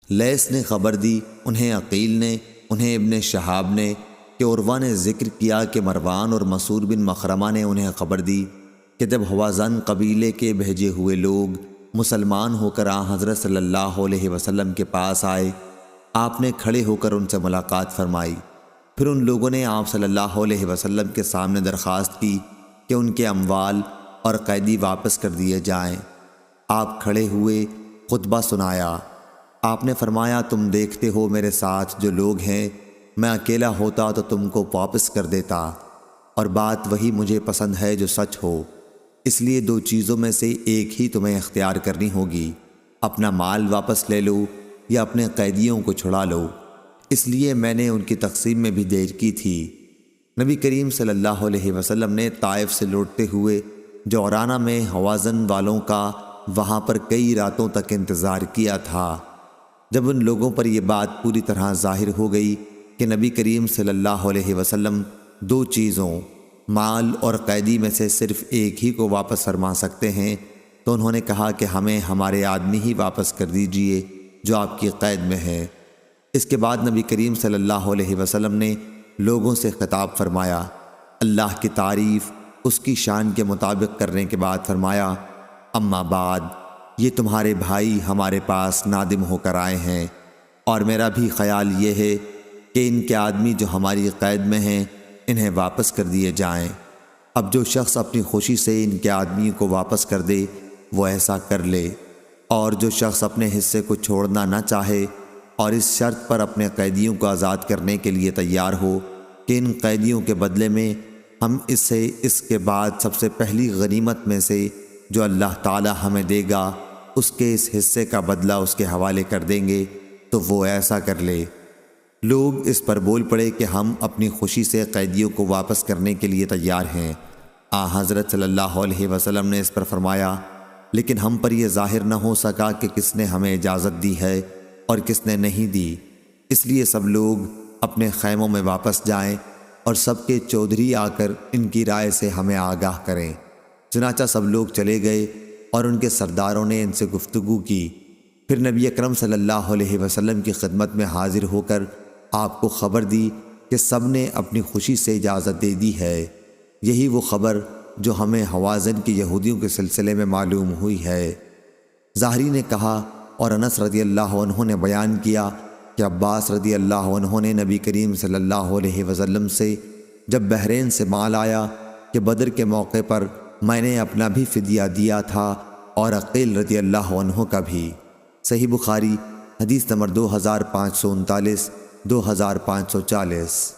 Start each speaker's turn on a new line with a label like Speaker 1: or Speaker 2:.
Speaker 1: لیث نے خبر دی، انہیں عقیل نے، انہیں ابن شہاب نے کہ عروہ نے ذکر کیا کہ مروان اور مسعور بن مخرمہ نے انہیں خبر دی کہ جب ہوازن قبیلے کے بھیجے ہوئے لوگ مسلمان ہو کر حضرت صلی اللہ علیہ وسلم کے پاس آئے، آپ نے کھڑے ہو کر ان سے ملاقات فرمائی۔ پھر ان لوگوں نے آپ صلی اللہ علیہ وسلم کے سامنے درخواست کی کہ ان کے اموال اور قیدی واپس کر دیے جائیں۔ آپ کھڑے ہوئے، خطبہ سنایا۔ آپ نے فرمایا، تم دیکھتے ہو میرے ساتھ جو لوگ ہیں، میں اکیلا ہوتا تو تم کو واپس کر دیتا، اور بات وہی مجھے پسند ہے جو سچ ہو، اس لیے دو چیزوں میں سے ایک ہی تمہیں اختیار کرنی ہوگی، اپنا مال واپس لے لو یا اپنے قیدیوں کو چھڑا لو۔ اس لیے میں نے ان کی تقسیم میں بھی دیر کی تھی۔ نبی کریم صلی اللہ علیہ وسلم نے طائف سے لوٹتے ہوئے جعرانہ میں ہوازن والوں کا وہاں پر کئی راتوں تک انتظار کیا تھا۔ جب ان لوگوں پر یہ بات پوری طرح ظاہر ہو گئی کہ نبی کریم صلی اللہ علیہ وسلم دو چیزوں مال اور قیدی میں سے صرف ایک ہی کو واپس فرما سکتے ہیں، تو انہوں نے کہا کہ ہمیں ہمارے آدمی ہی واپس کر دیجئے جو آپ کی قید میں ہے۔ اس کے بعد نبی کریم صلی اللہ علیہ وسلم نے لوگوں سے خطاب فرمایا، اللہ کی تعریف اس کی شان کے مطابق کرنے کے بعد فرمایا، اما بعد، یہ تمہارے بھائی ہمارے پاس نادم ہو کر آئے ہیں، اور میرا بھی خیال یہ ہے کہ ان کے آدمی جو ہماری قید میں ہیں انہیں واپس کر دیے جائیں۔ اب جو شخص اپنی خوشی سے ان کے آدمی کو واپس کر دے وہ ایسا کر لے، اور جو شخص اپنے حصے کو چھوڑنا نہ چاہے اور اس شرط پر اپنے قیدیوں کو آزاد کرنے کے لیے تیار ہو کہ ان قیدیوں کے بدلے میں ہم اسے اس کے بعد سب سے پہلی غنیمت میں سے جو اللہ تعالی ہمیں دے گا اس کے اس حصے کا بدلہ اس کے حوالے کر دیں گے، تو وہ ایسا کر لے۔ لوگ اس پر بول پڑے کہ ہم اپنی خوشی سے قیدیوں کو واپس کرنے کے لیے تیار ہیں۔ حضرت صلی اللہ علیہ وسلم نے اس پر فرمایا، لیکن ہم پر یہ ظاہر نہ ہو سکا کہ کس نے ہمیں اجازت دی ہے اور کس نے نہیں دی، اس لیے سب لوگ اپنے خیموں میں واپس جائیں اور سب کے چودھری آ کر ان کی رائے سے ہمیں آگاہ کریں۔ چنانچہ سب لوگ چلے گئے اور ان کے سرداروں نے ان سے گفتگو کی۔ پھر نبی اکرم صلی اللہ علیہ وسلم کی خدمت میں حاضر ہو کر آپ کو خبر دی کہ سب نے اپنی خوشی سے اجازت دے دی ہے۔ یہی وہ خبر جو ہمیں ہوازن کے یہودیوں کے سلسلے میں معلوم ہوئی ہے۔ ظاہری نے کہا اور انس رضی اللہ عنہ نے بیان کیا کہ عباس رضی اللہ عنہ نے نبی کریم صلی اللہ علیہ وسلم سے جب بحرین سے مال آیا کہ بدر کے موقع پر میں نے اپنا بھی فدیہ دیا تھا اور عقیل رضی اللہ عنہ کا بھی۔ صحیح بخاری حدیث نمبر 2539 2540۔